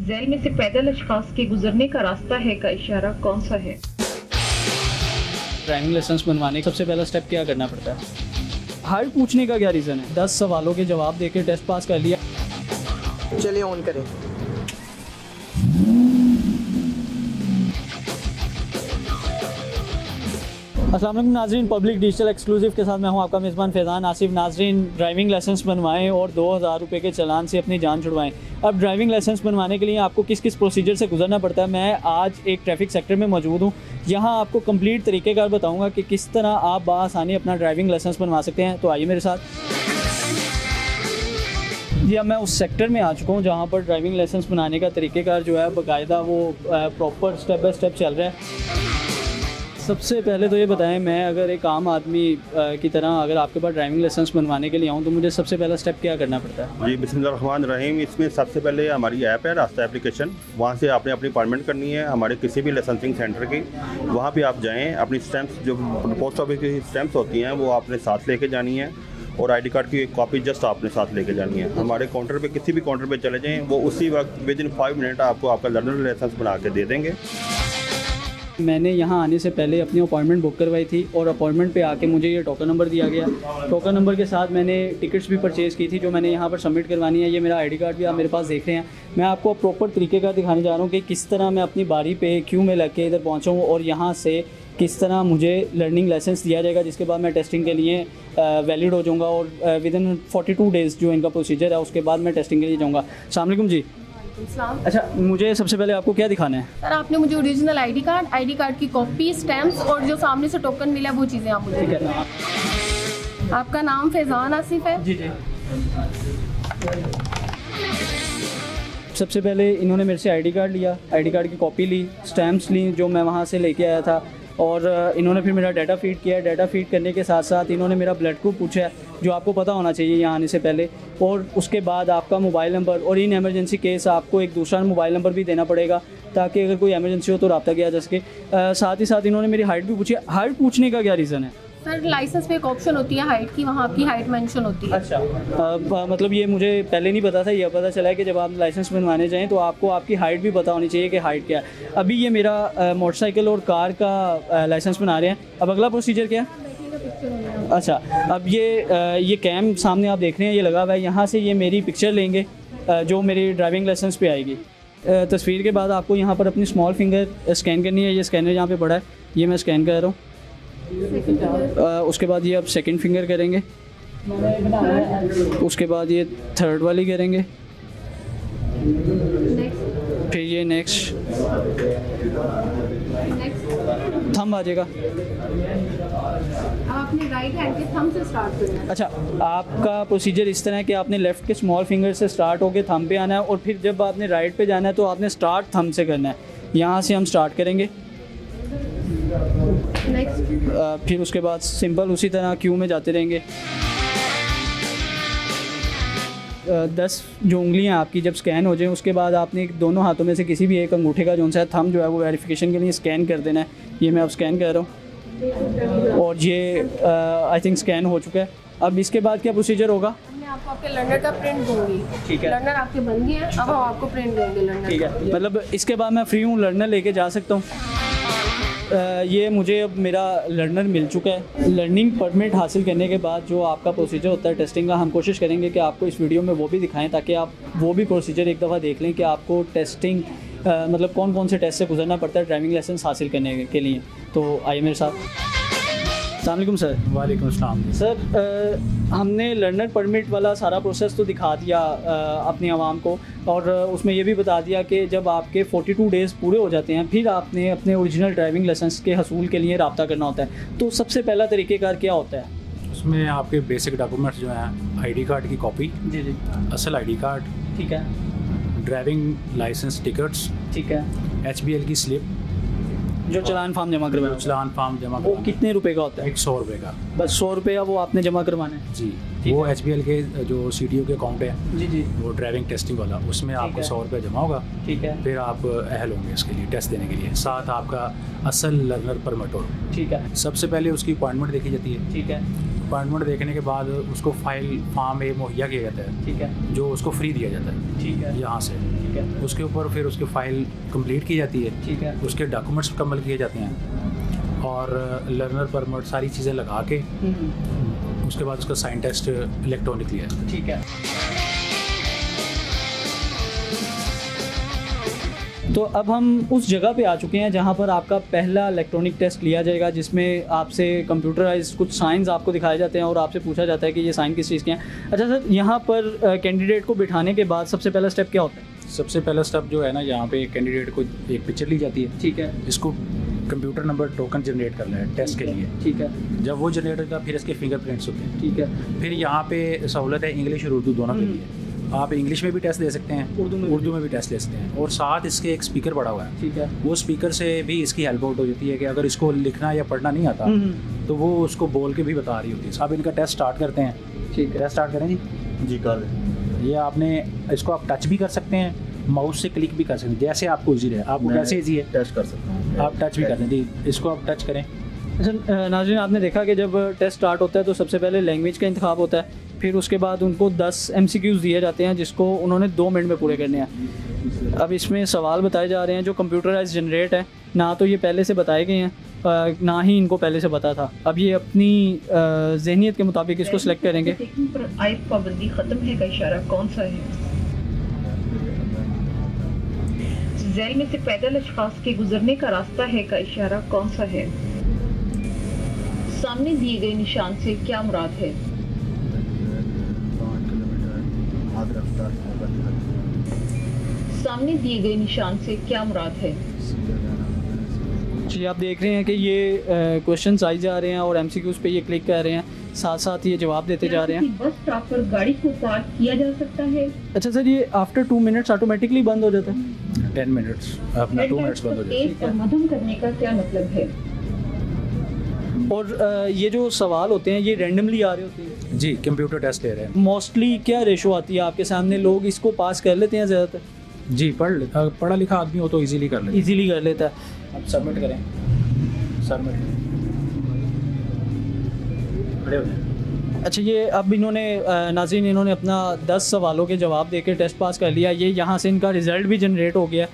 झैल में से पैदल अशखास के गुजरने का रास्ता है का इशारा कौन सा है? ड्राइविंग लाइसेंस बनवाने का सबसे पहला स्टेप क्या करना पड़ता है? हाइट पूछने का क्या रीज़न है? 10 सवालों के जवाब देके टेस्ट पास कर लिया। चलिए ऑन करें। अस्सलाम वालेकुम नाज़रीन, पब्लिक डिजिटल एक्सक्लूसिव के साथ मैं हूं आपका मेज़बान फैज़ान आसिफ। नाज़रीन, ड्राइविंग लाइसेंस बनवाएं और 2000 रुपये के चालान से अपनी जान छुड़वाएं। अब ड्राइविंग लाइसेंस बनवाने के लिए आपको किस किस प्रोसीजर से गुजरना पड़ता है, मैं आज एक ट्रैफिक सेक्टर में मौजूद हूं। यहां आपको कंप्लीट तरीक़ेकार बताऊँगा कि किस तरह आप बाआसानी अपना ड्राइविंग लाइसेंस बनवा सकते हैं। तो आइए मेरे साथ। जी, अब मैं उस सेक्टर में आ चुका हूँ जहाँ पर ड्राइविंग लाइसेंस बनाने का तरीक़ेकार जो है बाकायदा वो प्रॉपर स्टेप बाय स्टेप चल रहा है। सबसे पहले तो ये बताएं, मैं अगर एक आम आदमी की तरह अगर आपके पास ड्राइविंग लाइसेंस बनवाने के लिए आऊँ तो मुझे सबसे पहला स्टेप क्या करना पड़ता है? जी, बिस्मिल्लाहिर्रहमानिर्रहीम। इसमें सबसे पहले हमारी ऐप है रास्ता एप्लीकेशन, वहाँ से आपने अपनी अपॉइंटमेंट करनी है हमारे किसी भी लाइसेंसिंग सेंटर की। वहाँ पे आप जाएँ, अपनी स्टैंप्स जो पोस्ट ऑफिस की स्टैंप्स होती हैं वो आपने साथ लेके जानी है और आईडी कार्ड की एक कॉपी जस्ट आपने साथ लेके जानी है। हमारे काउंटर पे किसी भी काउंटर पे चले जाएँ, वो उसी वक्त विदिन 5 मिनट आपको आपका लर्नर लाइसेंस बना के दे देंगे। मैंने यहाँ आने से पहले अपनी अपॉइंटमेंट बुक करवाई थी और अपॉइंटमेंट पे आके मुझे ये टोकन नंबर दिया गया। टोकन नंबर के साथ मैंने टिकट्स भी परचेज़ की थी जो मैंने यहाँ पर सबमिट करवानी है। ये मेरा आईडी कार्ड भी आप मेरे पास देख रहे हैं। मैं आपको प्रॉपर तरीके का दिखाने जा रहा हूँ कि किस तरह मैं अपनी बारी पे क्यू में लग के इधर पहुँचा हूँ और यहाँ से किस तरह मुझे लर्निंग लाइसेंस दिया जाएगा, जिसके बाद मैं टेस्टिंग के लिए वैलिड हो जाऊँगा और विदिन 42 डेज़ जो इनका प्रोसीजर है उसके बाद मैं टेस्टिंग के लिए जाऊँगा। अस्सलाम वालेकुम जी। अच्छा, मुझे सबसे पहले आपको क्या दिखाना है? सर, आपने मुझे ओरिजिनल आईडी कार्ड की कॉपी, स्टैम्प्स और जो सामने से टोकन मिला वो चीज़ें आप मुझे। ठीक है। आपका नाम फैज़ान आसिफ है? जी जी। सबसे पहले इन्होंने मेरे से आईडी कार्ड लिया, आईडी कार्ड की कॉपी ली, स्टैम्प्स ली जो मैं वहाँ से लेके आया था और इन्होंने फिर मेरा डाटा फीड किया। डाटा फीड करने के साथ साथ इन्होंने मेरा ब्लड ग्रुप पूछा जो आपको पता होना चाहिए यहाँ आने से पहले, और उसके बाद आपका मोबाइल नंबर, और इन एमरजेंसी केस आपको एक दूसरा मोबाइल नंबर भी देना पड़ेगा ताकि अगर कोई एमरजेंसी हो तो रब्ता किया जा सके। साथ ही साथ इन्होंने मेरी हाइट भी पूछी। हाइट पूछने का क्या रीज़न है? सर, लाइसेंस पे एक ऑप्शन होती है हाइट की, वहाँ आपकी हाइट मेंशन होती है। अच्छा, मतलब ये मुझे पहले नहीं पता था, ये पता चला है कि जब आप लाइसेंस बनवाने जाएं तो आपको आपकी हाइट भी पता होनी चाहिए कि हाइट क्या है। अभी ये मेरा मोटरसाइकिल और कार का लाइसेंस बना रहे हैं। अब अगला प्रोसीजर क्या है? अच्छा, अब ये कैम सामने आप देख रहे हैं, ये लगा हुआ है। यहाँ से ये मेरी पिक्चर लेंगे जो मेरी ड्राइविंग लाइसेंस पे आएगी। तस्वीर के बाद आपको यहाँ पर अपनी स्मॉल फिंगर स्कैन करनी है। ये स्कैनर यहाँ पे पड़ा है, ये मैं स्कैन कर रहा हूँ। उसके बाद ये आप सेकंड फिंगर करेंगे, उसके बाद ये थर्ड वाली करेंगे, फिर ये नेक्स्ट थंब आ जाएगा। आपने राइट हैंड के थंब से स्टार्ट करना है। अच्छा, आपका प्रोसीजर इस तरह है कि आपने लेफ़्ट के स्मॉल फिंगर से स्टार्ट होकर थंब पे आना है और फिर जब आपने राइट पे जाना है तो आपने स्टार्ट थंब से करना है। यहाँ से हम स्टार्ट करेंगे, फिर उसके बाद सिंपल उसी तरह क्यू में जाते रहेंगे। 10 जो उंगलियां आपकी जब स्कैन हो जाए उसके बाद आपने दोनों हाथों में से किसी भी एक अंगूठे का जो सा थंब जो है वो वेरिफिकेशन के लिए स्कैन कर देना है। ये मैं अब स्कैन कर रहा हूँ और ये आई थिंक स्कैन हो चुका है। अब इसके बाद क्या प्रोसीजर होगा? मैं आपको आपके लर्नर का प्रिंट दूंगी। ठीक है। लर्नर आपके बन गए हैं, अब हम आपको प्रिंट देंगे लर्नर। ठीक है, मतलब इसके बाद मैं फ्री हूँ, लर्नर लेके जा सकता हूँ। ये मुझे अब मेरा लर्नर मिल चुका है। लर्निंग परमिट हासिल करने के बाद जो आपका प्रोसीजर होता है टेस्टिंग का, हम कोशिश करेंगे कि आपको इस वीडियो में वो भी दिखाएं ताकि आप वो भी प्रोसीजर एक दफ़ा देख लें कि आपको टेस्टिंग मतलब कौन कौन से टेस्ट से गुजरना पड़ता है ड्राइविंग लाइसेंस हासिल करने के लिए। तो आइए मेरे साथ। अस्सलाम वालेकुम सर। वालेकुम अस्सलाम। सर, हमने लर्नर परमिट वाला सारा प्रोसेस तो दिखा दिया अपनी आवाम को और उसमें ये भी बता दिया कि जब आपके 42 डेज़ पूरे हो जाते हैं फिर आपने अपने ओरिजिनल ड्राइविंग लाइसेंस के हसूल के लिए रब्ता करना होता है। तो सबसे पहला तरीक़ेकार क्या होता है? उसमें आपके बेसिक डॉक्यूमेंट्स जो हैं, आईडी कार्ड की कॉपी, जी जी, असल आईडी कार्ड, ठीक है, ड्राइविंग लाइसेंस टिकट्स, ठीक है, HBL की स्लिप, जो चालान फार्म जमा करवाना, चालान फार्म जमा वो कितने रुपए का होता है? 100 रुपये का। बस 100 रुपये वो आपने जमा करवाना है? जी, वो HBL के जो CTO के अकाउंट है, जी जी, वो ड्राइविंग टेस्टिंग वाला, उसमें आपको 100 रुपये जमा होगा। ठीक है, फिर आप अहल होंगे इसके लिए टेस्ट देने के लिए। साथ आपका असल लर्नर परमिट हो। ठीक है, सबसे पहले उसकी अपॉइंटमेंट देखी जाती है। ठीक है, अपॉइंटमेंट देखने के बाद उसको फाइल फॉर्म ए मुहैया किया जाता है, ठीक है, जो उसको फ्री दिया जाता है, ठीक है, यहाँ से। ठीक है, उसके ऊपर फिर उसकी फ़ाइल कंप्लीट की जाती है, ठीक है, उसके डॉक्यूमेंट्स मुकम्मल किए जाते हैं और लर्नर परमिट सारी चीज़ें लगा के उसके बाद उसका साइन टेस्ट इलेक्ट्रॉनिकली है। ठीक है। तो अब हम उस जगह पे आ चुके हैं जहाँ पर आपका पहला इलेक्ट्रॉनिक टेस्ट लिया जाएगा, जिसमें आपसे कंप्यूटराइज कुछ साइंस आपको दिखाए जाते हैं और आपसे पूछा जाता है कि ये साइन किस चीज़ के हैं। अच्छा सर, यहाँ पर कैंडिडेट को बिठाने के बाद सबसे पहला स्टेप क्या होता है? सबसे पहला स्टेप जो है ना, यहाँ पे कैंडिडेट को एक पिक्चर ली जाती है, ठीक है, इसको कंप्यूटर नंबर टोकन जनरेट करना है टेस्ट के लिए। ठीक है, जब वो जनरेट होता है फिर इसके फिंगरप्रिंट्स होते हैं। ठीक है, फिर यहाँ पे सहूलत है इंग्लिश और उर्दू दोनों के लिए। आप इंग्लिश में भी टेस्ट दे सकते हैं, उर्दू में भी टेस्ट दे सकते हैं, और साथ इसके एक स्पीकर पड़ा हुआ है, ठीक है, वो स्पीकर से भी इसकी हेल्प आउट हो जाती है कि अगर इसको लिखना या पढ़ना नहीं आता तो वो उसको बोल के भी बता रही होती है। अब इनका टेस्ट स्टार्ट करते हैं। ठीक है, टेस्ट स्टार्ट करें जी कर ये आपने इसको आप टच भी कर सकते हैं, माउस से क्लिक भी कर सकते हैं, जैसे आपको इजी है। आपको कैसे इजी है? टेस्ट कर सकते हैं, आप टच भी कर दें जी, इसको आप टच करें। अच्छा नाज़रीन, आपने देखा कि जब टेस्ट स्टार्ट होता है तो सबसे पहले लैंग्वेज का इंतखाब होता है, फिर उसके बाद उनको 10 MCQs दिए जाते हैं जिसको उन्होंने 2 मिनट में पूरे करने हैं। अब इसमें सवाल बताए जा रहे हैं जो कंप्यूटराइज जनरेट है, ना तो ये पहले से बताए गए हैं ना ही इनको पहले से पता था। अब ये अपनी ज़हनियत के मुताबिक इसको सिलेक्ट करेंगे। पर आयत पाबंदी ख़त्म है का इशारा कौन सा है? जेल में से पैदल अशखास के गुजरने का रास्ता है का इशारा कौन सा है? सामने दिए गए निशान से क्या मुराद है? सामने दिए गए निशान से क्या मुराद है? जी, आप देख रहे हैं कि ये क्वेश्चंस आई जा रहे हैं और MCQs पे ये क्लिक कर रहे हैं, साथ साथ ये जवाब देते जा रहे हैं। बस स्टॉप पर गाड़ी को पार्क किया जा सकता है? अच्छा सर, ये आफ्टर 2 मिनट्स ऑटोमेटिकली बंद हो जाता है? 10 मिनट्स, अपना 2 मिनट्स बंद हो जाए। तेज और मध्यम करने का क्या मतलब है? और ये जो सवाल होते हैं ये रैंडमली आ रहे होते हैं? जी, कंप्यूटर टेस्ट ले रहे हैं मोस्टली क्या रेशो आती है आपके सामने? लोग इसको पास कर लेते हैं ज़्यादातर? जी, पढ़ा लिखा आदमी हो तो इजीली कर लेते इजीली कर लेता है। हैं। अब सबमिट करें, सबमिट खड़े हो जाएं। अच्छा, ये अब इन्होंने नाज़रीन इन्होंने अपना 10 सवालों के जवाब देकर टेस्ट पास कर लिया। ये यहाँ से इनका रिज़ल्ट भी जनरेट हो गया,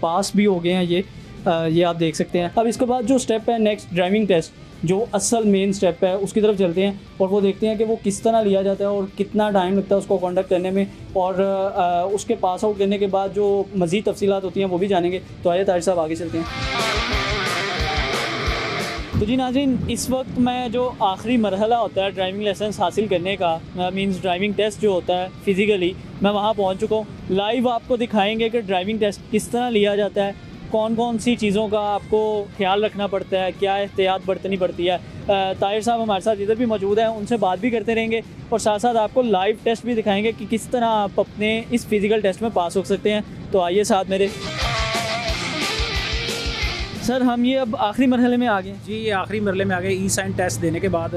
पास भी हो गए हैं ये आप देख सकते हैं। अब इसके बाद जो स्टेप है नेक्स्ट, ड्राइविंग टेस्ट, जो असल मेन स्टेप है उसकी तरफ चलते हैं और वो देखते हैं कि वो किस तरह लिया जाता है और कितना टाइम लगता है उसको कंडक्ट करने में, और उसके पास आउट करने के बाद जो मज़ीद तफसीलात होती हैं वो भी जानेंगे। तो आइए तारिक साहब आगे चलते हैं। तो जी नाज़रीन, इस वक्त मैं जो आखिरी मरहला होता है ड्राइविंग लाइसेंस हासिल करने का, मींस ड्राइविंग टेस्ट जो होता है फिज़िकली, मैं वहाँ पहुँच चुका हूँ। लाइव आपको दिखाएंगे कि ड्राइविंग टेस्ट किस तरह लिया जाता है, कौन कौन सी चीज़ों का आपको ख्याल रखना पड़ता है, क्या एहतियात बरतनी पड़ती है। ताहिर साहब हमारे साथ इधर भी मौजूद हैं, उनसे बात भी करते रहेंगे और साथ साथ आपको लाइव टेस्ट भी दिखाएंगे कि किस तरह आप अपने इस फिज़िकल टेस्ट में पास हो सकते हैं। तो आइए साथ मेरे। सर, हम ये अब आखिरी मरहले में आ गए। जी, ये आखिरी मरहले में आ गए। ई साइन टेस्ट देने के बाद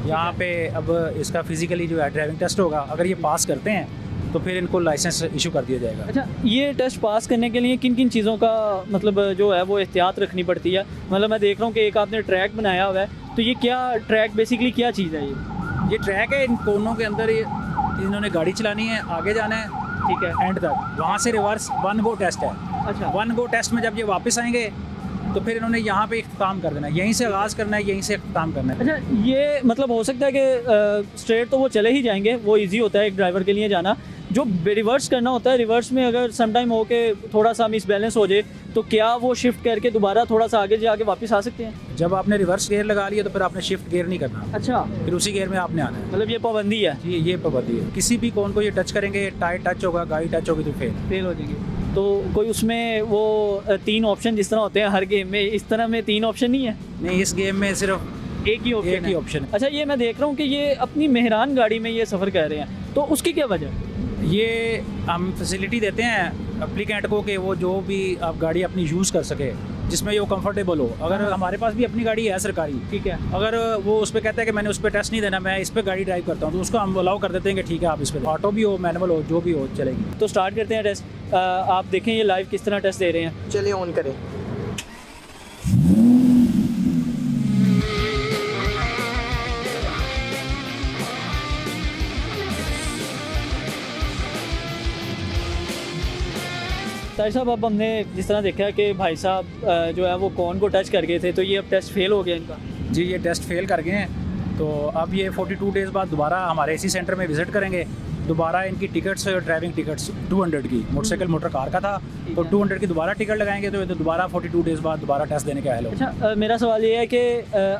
यहाँ पे अब इसका फिज़िकली जो है ड्राइविंग टेस्ट होगा। अगर ये पास करते हैं तो फिर इनको लाइसेंस इशू कर दिया जाएगा। अच्छा, ये टेस्ट पास करने के लिए किन किन चीज़ों का मतलब जो है वो एहतियात रखनी पड़ती है? मतलब मैं देख रहा हूँ कि एक आपने ट्रैक बनाया हुआ है, तो ये क्या ट्रैक बेसिकली क्या चीज़ है? ये ट्रैक है, इन कोनों के अंदर ये इन्होंने गाड़ी चलानी है, आगे जाना है, ठीक है, एंड तक, वहाँ से रिवर्स 1 गो टेस्ट है। अच्छा, 1 गो टेस्ट में जब ये वापस आएंगे तो फिर इन्होंने यहाँ पे इख्तिताम कर देना है, यहीं से आगाज़ करना है, यहीं से इख्तिताम करना है। अच्छा, ये मतलब हो सकता है कि स्ट्रेट तो वो चले ही जाएंगे, वो इजी होता है एक ड्राइवर के लिए जाना। जो रिवर्स करना होता है, रिवर्स में अगर सम टाइम हो के थोड़ा सा मिसबैलेंस हो जाए तो क्या वो शिफ्ट करके दोबारा थोड़ा सा आगे जाके वापस आ सकते हैं? जब आपने रिवर्स गियर लगा लिया तो फिर आपने शिफ्ट गियर नहीं करना, अच्छा, फिर उसी गियर में आपने आना है। मतलब ये पाबंदी है? ये पाबंदी है। किसी भी कोन को ये टच करेंगे, टायर टच होगा, गाड़ी टच होगी तो फेल हो जाएगी। तो कोई उसमें वो 3 ऑप्शन जिस तरह होते हैं हर गेम में, इस तरह में 3 ऑप्शन नहीं है? नहीं, इस गेम में सिर्फ एक ही ऑप्शन है। है। अच्छा, ये मैं देख रहा हूँ कि ये अपनी मेहरान गाड़ी में ये सफ़र कर रहे हैं, तो उसकी क्या वजह? ये हम फैसिलिटी देते हैं एप्लीकेंट को कि वो जो भी आप गाड़ी अपनी यूज़ कर सके जिसमें ये कंफर्टेबल हो। अगर हमारे पास भी अपनी गाड़ी है सरकारी, ठीक है, अगर वो उस पर कहता है कि मैंने उस पर टेस्ट नहीं देना, मैं इस पर गाड़ी ड्राइव करता हूँ, तो उसको हम अलाउ कर देते हैं कि ठीक है आप इस पर, ऑटो भी हो, मैनुअल हो, जो भी हो चलेगी। तो स्टार्ट करते हैं टेस्ट। आप देखें ये लाइव किस तरह टेस्ट दे रहे हैं। चलिए ऑन करें। ताहिर साहब, अब हमने जिस तरह देखा कि भाई साहब जो है वो कौन को टच कर गए थे, तो ये अब टेस्ट फेल हो गया इनका। जी, ये टेस्ट फेल कर गए हैं, तो अब ये 42 डेज़ बाद दोबारा हमारे इसी सेंटर में विज़िट करेंगे। दोबारा इनकी टिकट्स, ड्राइविंग टिकट्स 200 की, मोटरसाइकिल मोटर कार का था, तो 200 की दोबारा टिकट लगाएंगे, तो ये तो दोबारा 42 डेज़ बाद दोबारा टेस्ट देने के आए लोग। अच्छा, मेरा सवाल ये है कि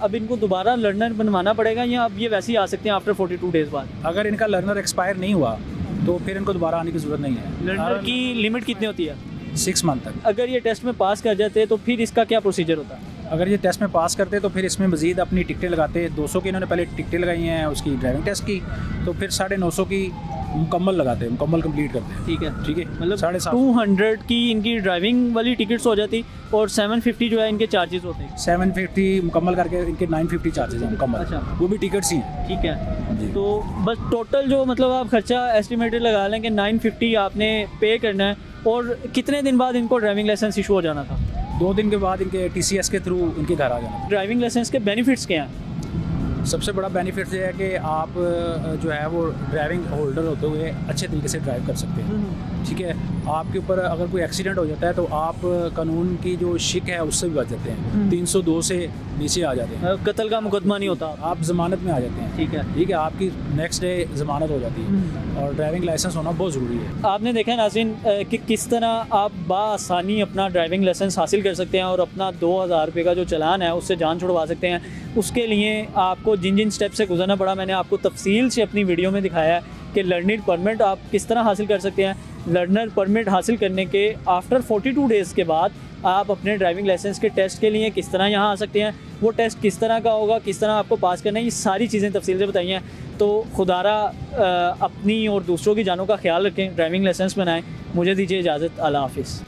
अब इनको दोबारा लर्नर बनवाना पड़ेगा या अब ये वैसे ही आ सकते हैं आफ्टर 42 डेज़ बाद? अगर इनका लर्नर एक्सपायर नहीं हुआ तो फिर इनको दोबारा आने की ज़रूरत नहीं है। लर्नर की लिमिट कितनी होती है? 6 मंथ तक। अगर ये टेस्ट में पास कर जाते हैं तो फिर इसका क्या प्रोसीजर होता है? अगर ये टेस्ट में पास करते तो फिर इसमें मज़ीद अपनी टिकटें लगाते। 200 की इन्होंने पहले टिकटें लगाई हैं उसकी ड्राइविंग टेस्ट की, तो फिर 950 की मुकम्मल लगाते हैं, मुकम्मल कंप्लीट करते हैं। ठीक है, ठीक है, मतलब 750 200 की इनकी ड्राइविंग वाली टिकट्स हो जाती और 750 जो है इनके चार्जेस होते हैं। 750 मुकम्मल करके इनके 950 चार्जेस हैं मुकम्मल। अच्छा। वो भी टिकट्स ही हैं। ठीक है, जी। तो बस टोटल जो मतलब आप खर्चा एस्टिमेटेड लगा लें कि 950 आपने पे करना है। और कितने दिन बाद इनको ड्राइविंग लाइसेंस इशू हो जाना था? 2 दिन के बाद इनके TCS के थ्रू इनके घर आ जाना। ड्राइविंग लाइसेंस के बेनिफिट्स क्या हैं? सबसे बड़ा बेनिफिट ये है कि आप जो है वो ड्राइविंग होल्डर होते हुए अच्छे तरीके से ड्राइव कर सकते हैं। ठीक है, आपके ऊपर अगर कोई एक्सीडेंट हो जाता है तो आप कानून की जो शिक है उससे भी बच जाते हैं, 302 से नीचे आ जाते हैं, कत्ल का मुकदमा नहीं होता, आप ज़मानत में आ जाते हैं। ठीक है, ठीक है, आपकी नेक्स्ट डे ज़मानत हो जाती है। और ड्राइविंग लाइसेंस होना बहुत ज़रूरी है। आपने देखा है नाज़रीन कि किस तरह आप बाआसानी अपना ड्राइविंग लाइसेंस हासिल कर सकते हैं और अपना 2000 रुपये का जो चालान है उससे जान छुड़वा सकते हैं। उसके लिए आपको जिन जिन स्टेप से गुजरना पड़ा मैंने आपको तफसील से अपनी वीडियो में दिखाया है कि लर्निंग परमिट आप किस तरह हासिल कर सकते हैं। लर्नर परमिट हासिल करने के आफ्टर 42 डेज़ के बाद आप अपने ड्राइविंग लाइसेंस के टेस्ट के लिए किस तरह यहाँ आ सकते हैं, वो टेस्ट किस तरह का होगा, किस तरह आपको पास करना है, ये सारी चीज़ें तफसील से बताई हैं। तो खुदारा अपनी और दूसरों की जानों का ख्याल रखें, ड्राइविंग लाइसेंस बनाएं। मुझे दीजिए इजाज़त, अल्लाह हाफ़िज़।